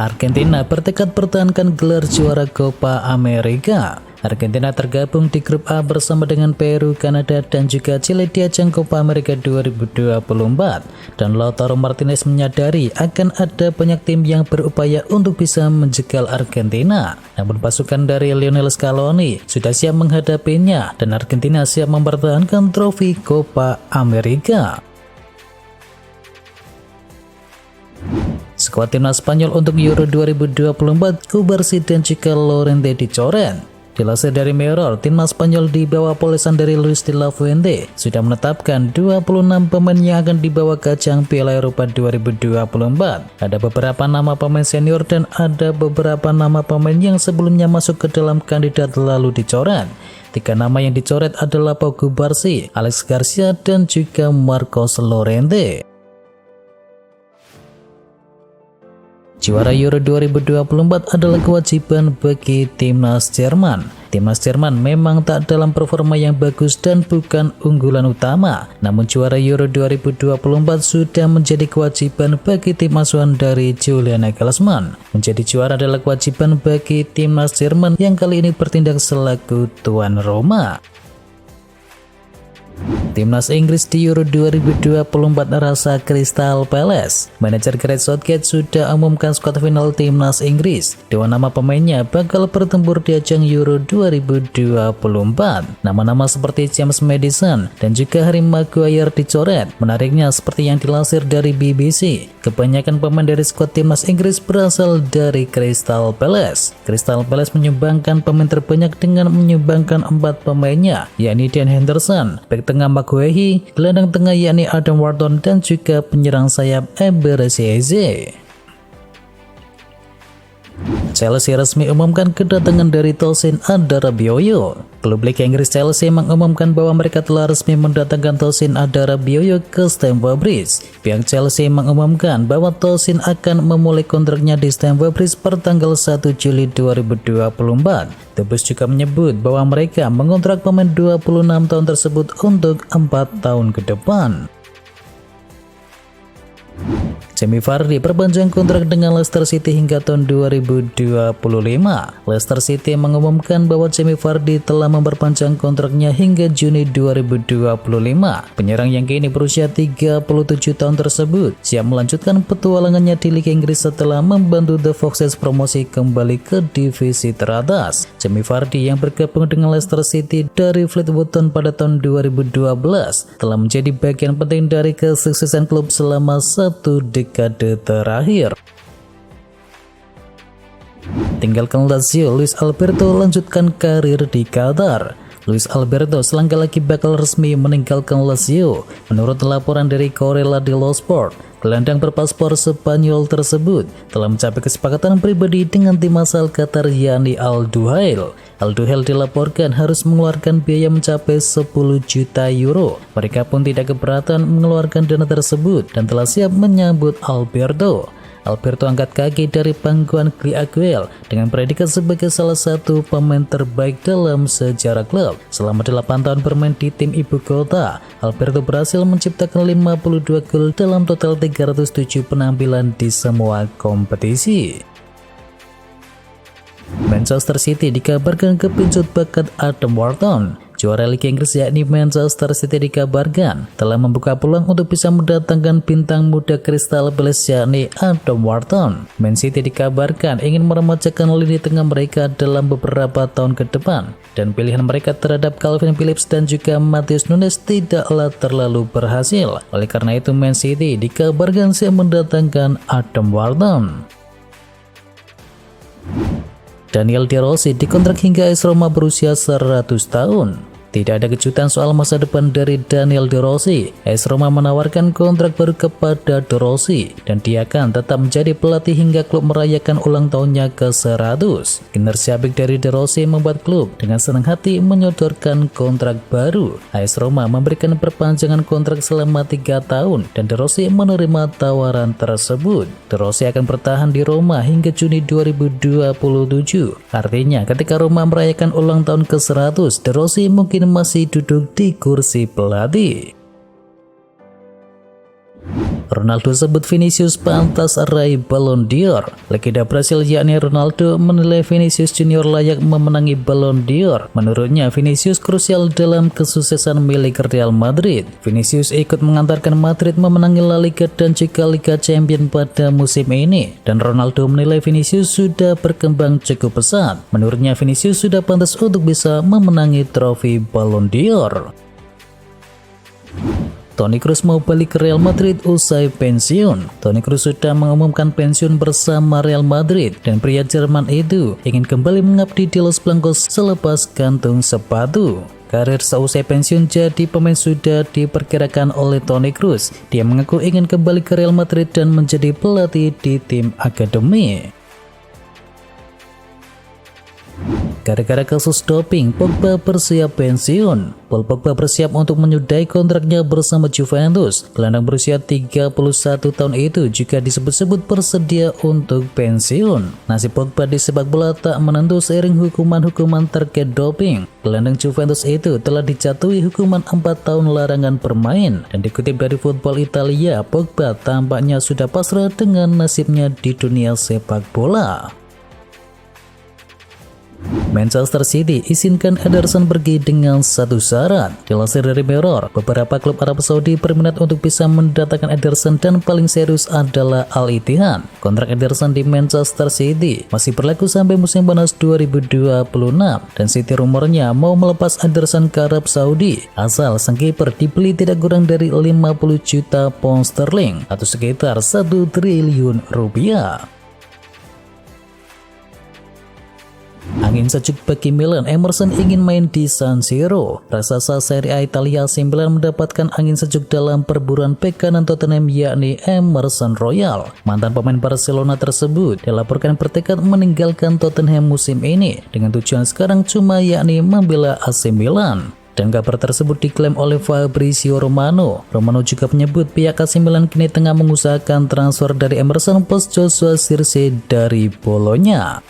Argentina bertekad pertahankan gelar juara Copa America. Argentina tergabung di grup A bersama dengan Peru, Kanada, dan juga Chile di ajang Copa America 2024. Dan Lautaro Martinez menyadari akan ada banyak tim yang berupaya untuk bisa menjegal Argentina. Namun pasukan dari Lionel Scaloni sudah siap menghadapinya dan Argentina siap mempertahankan trofi Copa America. Skuad timnas Spanyol untuk Euro 2024, Cubarsí dan juga Llorente dicoret. Dilansir dari Mirror, timnas Spanyol di bawah polesan dari Luis de la Fuente sudah menetapkan 26 pemain yang akan dibawa ke ajang Piala Eropa 2024. Ada beberapa nama pemain senior dan ada beberapa nama pemain yang sebelumnya masuk ke dalam kandidat lalu dicoret. 3 nama yang dicoret adalah Pau Cubarsí, Alex Garcia, dan juga Marcos Llorente. Juara Euro 2024 adalah kewajiban bagi timnas Jerman. Timnas Jerman memang tak dalam performa yang bagus dan bukan unggulan utama. Namun juara Euro 2024 sudah menjadi kewajiban bagi tim asuhan dari Julian Nagelsmann. Menjadi juara adalah kewajiban bagi timnas Jerman yang kali ini bertindak selaku tuan Roma. Timnas Inggris di Euro 2024 rasa Crystal Palace. Manajer Gareth Southgate sudah umumkan skuad final timnas Inggris. 2 nama pemainnya bakal bertempur di ajang Euro 2024. Nama-nama seperti James Maddison dan juga Harry Maguire dicoret. Menariknya, seperti yang dilansir dari BBC, kebanyakan pemain dari skuad timnas Inggris berasal dari Crystal Palace. Crystal Palace menyumbangkan pemain terbanyak dengan menyumbangkan 4 pemainnya, yakni Dan Henderson, bek tengah Maguire, gelandang tengah yakni Adam Wharton, dan juga penyerang sayap Eberechi Eze. Chelsea resmi umumkan kedatangan dari Tosin Adarabioyo. Klub Liga Inggris Chelsea mengumumkan bahwa mereka telah resmi mendatangkan Tosin Adarabioyo ke Stamford Bridge. Pihak Chelsea mengumumkan bahwa Tosin akan memulai kontraknya di Stamford Bridge per tanggal 1 Juli 2024. The Blues juga menyebut bahwa mereka mengontrak pemain 26 tahun tersebut untuk 4 tahun ke depan. Jamie Vardy perpanjang kontrak dengan Leicester City hingga tahun 2025. Leicester City mengumumkan bahwa Jamie Vardy telah memperpanjang kontraknya hingga Juni 2025. Penyerang yang kini berusia 37 tahun tersebut siap melanjutkan petualangannya di Liga Inggris setelah membantu The Foxes promosi kembali ke divisi teratas. Jamie Vardy yang bergabung dengan Leicester City dari Fleetwood Town pada tahun 2012 telah menjadi bagian penting dari kesuksesan klub selama 1 dekade terakhir. Tinggalkan Lazio, Luis Alberto lanjutkan karir di Qatar. Luis Alberto selangkah lagi bakal resmi meninggalkan Lazio. Menurut laporan dari Corriere dello Sport, gelandang berpaspor Spanyol tersebut telah mencapai kesepakatan pribadi dengan tim asal Qatar yakni Al Duhail. Al Duhail dilaporkan harus mengeluarkan biaya mencapai 10 juta euro. Mereka pun tidak keberatan mengeluarkan dana tersebut dan telah siap menyambut Alberto. Alberto angkat kaki dari pangkuan Guayaquil dengan predikat sebagai salah satu pemain terbaik dalam sejarah klub. Selama 8 tahun bermain di tim ibu kota, Alberto berhasil menciptakan 52 gol dalam total 307 penampilan di semua kompetisi. Manchester City dikabarkan kepincut bakat Adam Wharton. Juara Liga Inggris yakni Manchester City dikabarkan telah membuka peluang untuk bisa mendatangkan bintang muda Crystal Palace yakni Adam Wharton. Man City dikabarkan ingin meremajakan lini tengah mereka dalam beberapa tahun ke depan, dan pilihan mereka terhadap Calvin Phillips dan juga Matheus Nunes tidaklah terlalu berhasil. Oleh karena itu Man City dikabarkan siap mendatangkan Adam Wharton. Daniel De Rossi dikontrak hingga AS Roma berusia 100 tahun. Tidak ada kejutan soal masa depan dari Daniel De Rossi. AS Roma menawarkan kontrak baru kepada De Rossi dan dia akan tetap menjadi pelatih hingga klub merayakan ulang tahunnya ke-100. Kinerja apik dari De Rossi membuat klub dengan senang hati menyodorkan kontrak baru. AS Roma memberikan perpanjangan kontrak selama 3 tahun dan De Rossi menerima tawaran tersebut. De Rossi akan bertahan di Roma hingga Juni 2027. Artinya ketika Roma merayakan ulang tahun ke-100, De Rossi mungkin masih duduk di kursi pelatih. Ronaldo sebut Vinicius pantas raih Ballon d'Or. Legenda Brasil yakni Ronaldo menilai Vinicius Junior layak memenangi Ballon d'Or. Menurutnya Vinicius krusial dalam kesuksesan milik Real Madrid. Vinicius ikut mengantarkan Madrid memenangi La Liga dan juga Liga Champions pada musim ini. Dan Ronaldo menilai Vinicius sudah berkembang cukup pesat. Menurutnya Vinicius sudah pantas untuk bisa memenangi trofi Ballon d'Or. Toni Kroos mau balik ke Real Madrid usai pensiun. Toni Kroos sudah mengumumkan pensiun bersama Real Madrid dan pria Jerman itu ingin kembali mengabdi di Los Blancos selepas gantung sepatu. Karir seusai pensiun jadi pemain sudah diperkirakan oleh Toni Kroos. Dia mengaku ingin kembali ke Real Madrid dan menjadi pelatih di tim akademi. Gara-gara kasus doping, Pogba bersiap pensiun. Paul Pogba bersiap untuk menyudahi kontraknya bersama Juventus. Gelandang berusia 31 tahun itu juga disebut-sebut bersedia untuk pensiun. Nasib Pogba di sepak bola tak menentu seiring hukuman-hukuman terkait doping. Gelandang Juventus itu telah dijatuhi hukuman 4 tahun larangan bermain. Dan dikutip dari Football Italia, Pogba tampaknya sudah pasrah dengan nasibnya di dunia sepak bola. Manchester City izinkan Ederson pergi dengan satu syarat. Dilansir dari Mirror, beberapa klub Arab Saudi berminat untuk bisa mendatangkan Ederson dan paling serius adalah Al Ittihad. Kontrak Ederson di Manchester City masih berlaku sampai musim panas 2026 dan City rumornya mau melepas Ederson ke Arab Saudi asal sang kiper dibeli tidak kurang dari 50 juta pound sterling atau sekitar 1 triliun rupiah. Angin sejuk bagi Milan, Emerson ingin main di San Siro. Raksasa Serie A Italia AC Milan mendapatkan angin sejuk dalam perburuan bek kanan Tottenham yakni Emerson Royal. Mantan pemain Barcelona tersebut dilaporkan bertekad meninggalkan Tottenham musim ini dengan tujuan sekarang cuma yakni membela AC Milan. Dan kabar tersebut diklaim oleh Fabrizio Romano. Romano juga menyebut pihak AC Milan kini tengah mengusahakan transfer dari Emerson plus Joshua Zirkzee dari Bologna.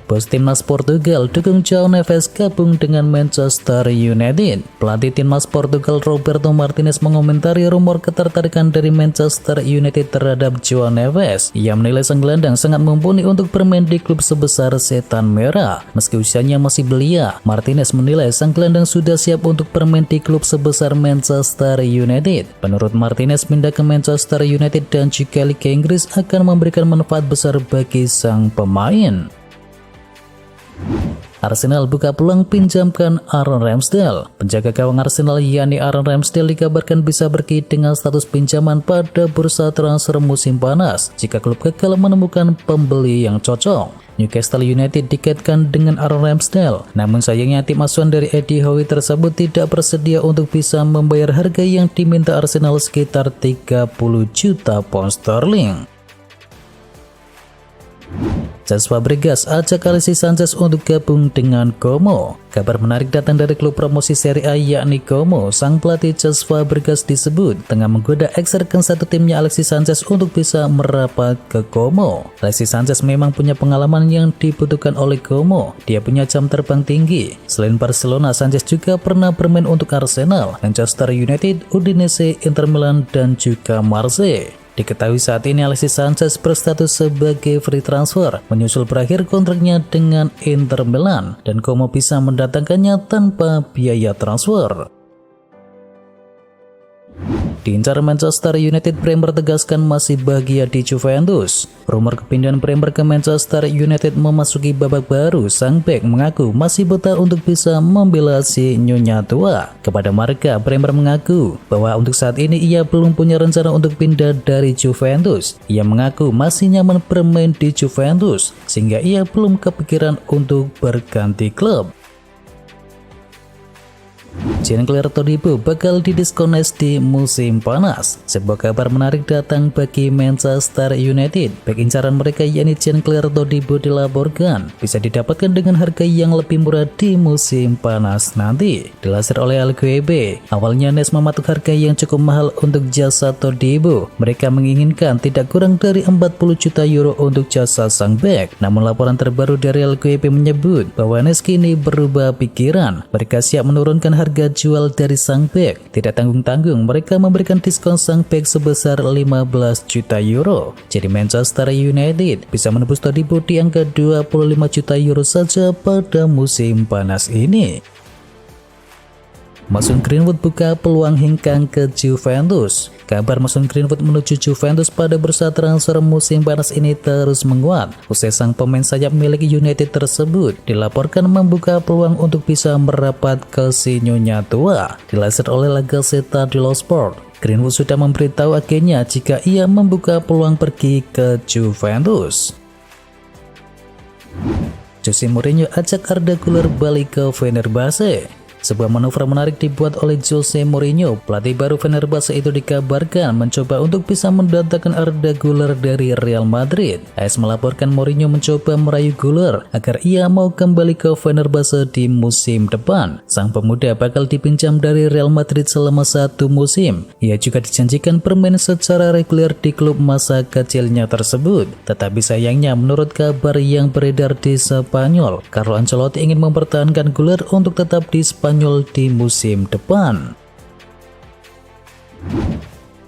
Bos timnas Portugal dukung João Neves gabung dengan Manchester United. Pelatih timnas Portugal Roberto Martinez mengomentari rumor ketertarikan dari Manchester United terhadap João Neves. Ia menilai sang gelandang sangat mumpuni untuk bermain di klub sebesar Setan Merah. Meski usianya masih belia, Martinez menilai sang gelandang sudah siap untuk bermain di klub sebesar Manchester United. Menurut Martinez, pindah ke Manchester United dan juga Liga Inggris akan memberikan manfaat besar bagi sang pemain. Arsenal buka peluang pinjamkan Aaron Ramsdale. Penjaga gawang Arsenal yakni Aaron Ramsdale dikabarkan bisa pergi dengan status pinjaman pada bursa transfer musim panas jika klub gagal menemukan pembeli yang cocok. Newcastle United dikaitkan dengan Aaron Ramsdale, namun sayangnya tim asuhan dari Eddie Howe tersebut tidak bersedia untuk bisa membayar harga yang diminta Arsenal sekitar 30 juta pound sterling. Cesc Fabregas ajak Alexis Sanchez untuk gabung dengan Como. Kabar menarik datang dari klub promosi Serie A yakni Como. Sang pelatih Cesc Fabregas disebut tengah menggoda ex-rekan satu timnya Alexis Sanchez untuk bisa merapat ke Como. Alexis Sanchez memang punya pengalaman yang dibutuhkan oleh Como. Dia punya jam terbang tinggi. Selain Barcelona, Sanchez juga pernah bermain untuk Arsenal, Manchester United, Udinese, Inter Milan, dan juga Marseille. Diketahui saat ini Alexis Sanchez berstatus sebagai free transfer menyusul berakhir kontraknya dengan Inter Milan dan Como bisa mendatangkannya tanpa biaya transfer. Diincar Manchester United, Bremer tegaskan masih bahagia di Juventus. Rumor kepindahan Bremer ke Manchester United memasuki babak baru. Sang bek mengaku masih betah untuk bisa membela si nyonya tua. Kepada Marca, Bremer mengaku bahwa untuk saat ini ia belum punya rencana untuk pindah dari Juventus. Ia mengaku masih nyaman bermain di Juventus sehingga ia belum kepikiran untuk berganti klub. Jean-Claire Todibo bakal didiskones di musim panas. Sebuah kabar menarik datang bagi Manchester United. Bek incaran mereka yakni Jean-Claire Todibo dilaporkan bisa didapatkan dengan harga yang lebih murah di musim panas nanti. Dilansir oleh LQB, awalnya Nes mematok harga yang cukup mahal untuk jasa Todibo. Mereka menginginkan tidak kurang dari 40 juta euro untuk jasa sang bek. Namun laporan terbaru dari LQB menyebut bahwa Nes kini berubah pikiran. Mereka siap menurunkan harga harga jual dari sang bek. Tidak tanggung-tanggung, mereka memberikan diskon sang bek sebesar 15 juta euro. Jadi Manchester United bisa menembus Todibo di angka 25 juta euro saja pada musim panas ini. Mason Greenwood buka peluang hengkang ke Juventus. Kabar Mason Greenwood menuju Juventus pada bursa transfer musim panas ini terus menguat. Usai sang pemain sayap milik United tersebut dilaporkan membuka peluang untuk bisa merapat ke si nyonya tua. Dilansir oleh La Gazzetta dello Sport, Greenwood sudah memberitahu agennya jika ia membuka peluang pergi ke Juventus. Jose Mourinho ajak Arda Güler balik ke Fenerbahce. Sebuah manuver menarik dibuat oleh Jose Mourinho. Pelatih baru Fenerbahce itu dikabarkan mencoba untuk bisa mendatangkan Arda Güler dari Real Madrid. AS melaporkan Mourinho mencoba merayu Güler agar ia mau kembali ke Fenerbahce di musim depan. Sang pemuda bakal dipinjam dari Real Madrid selama 1 musim. Ia juga dijanjikan bermain secara reguler di klub masa kecilnya tersebut. Tetapi sayangnya menurut kabar yang beredar di Spanyol, Carlo Ancelotti ingin mempertahankan Güler untuk tetap di Spanyol di musim depan.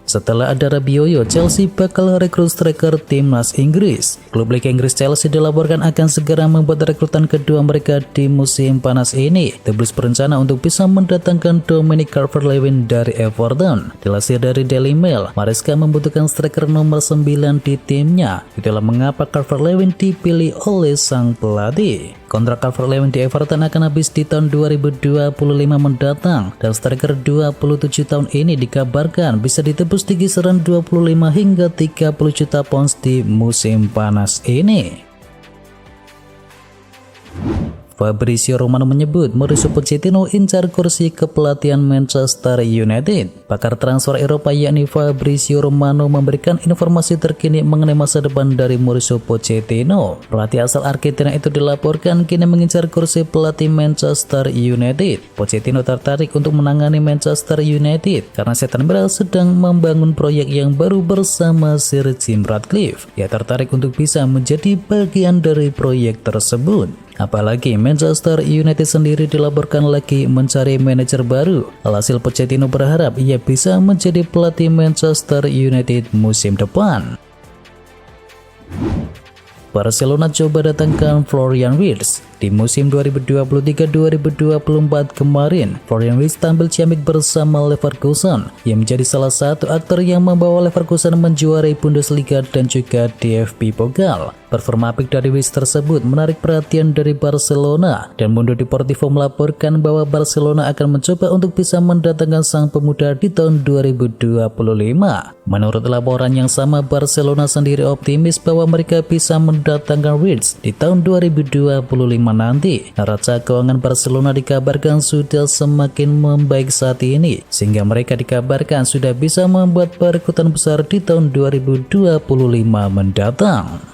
Setelah ada Rabiot, Chelsea bakal rekrut striker timnas Inggris. Klub Liga Inggris Chelsea dilaporkan akan segera membuat rekrutan kedua mereka di musim panas ini. The Blues berencana untuk bisa mendatangkan Dominic Calvert-Lewin dari Everton. Dilansir dari Daily Mail, Maresca membutuhkan striker nomor 9 di timnya. Itulah mengapa Calvert-Lewin dipilih oleh sang pelatih. Kontrak Calvert-Lewin di Everton akan habis di tahun 2025 mendatang, dan striker 27 tahun ini dikabarkan bisa ditebus di kisaran 25 hingga 30 juta pounds di musim panas ini. Fabrizio Romano menyebut Mauricio Pochettino incar kursi kepelatihan Manchester United. Pakar transfer Eropa yakni Fabrizio Romano memberikan informasi terkini mengenai masa depan dari Mauricio Pochettino. Pelatih asal Argentina itu dilaporkan kini mengincar kursi pelatih Manchester United. Pochettino tertarik untuk menangani Manchester United karena Setan Merah sedang membangun proyek yang baru bersama Sir Jim Ratcliffe. Ia tertarik untuk bisa menjadi bagian dari proyek tersebut. Apalagi Manchester United sendiri dilaporkan lagi mencari manajer baru. Alhasil Pochettino berharap ia bisa menjadi pelatih Manchester United musim depan. Barcelona coba datangkan Florian Wirtz. Di musim 2023-2024 kemarin, Florian Wirtz tampil ciamik bersama Leverkusen. Ia menjadi salah satu aktor yang membawa Leverkusen menjuarai Bundesliga dan juga DFB Pokal. Performa apik dari Wirtz tersebut menarik perhatian dari Barcelona, dan Mundo Deportivo melaporkan bahwa Barcelona akan mencoba untuk bisa mendatangkan sang pemuda di tahun 2025. Menurut laporan yang sama, Barcelona sendiri optimis bahwa mereka bisa mendatangkan Wirtz di tahun 2025 nanti. Neraca keuangan Barcelona dikabarkan sudah semakin membaik saat ini, sehingga mereka dikabarkan sudah bisa membuat perekrutan besar di tahun 2025 mendatang.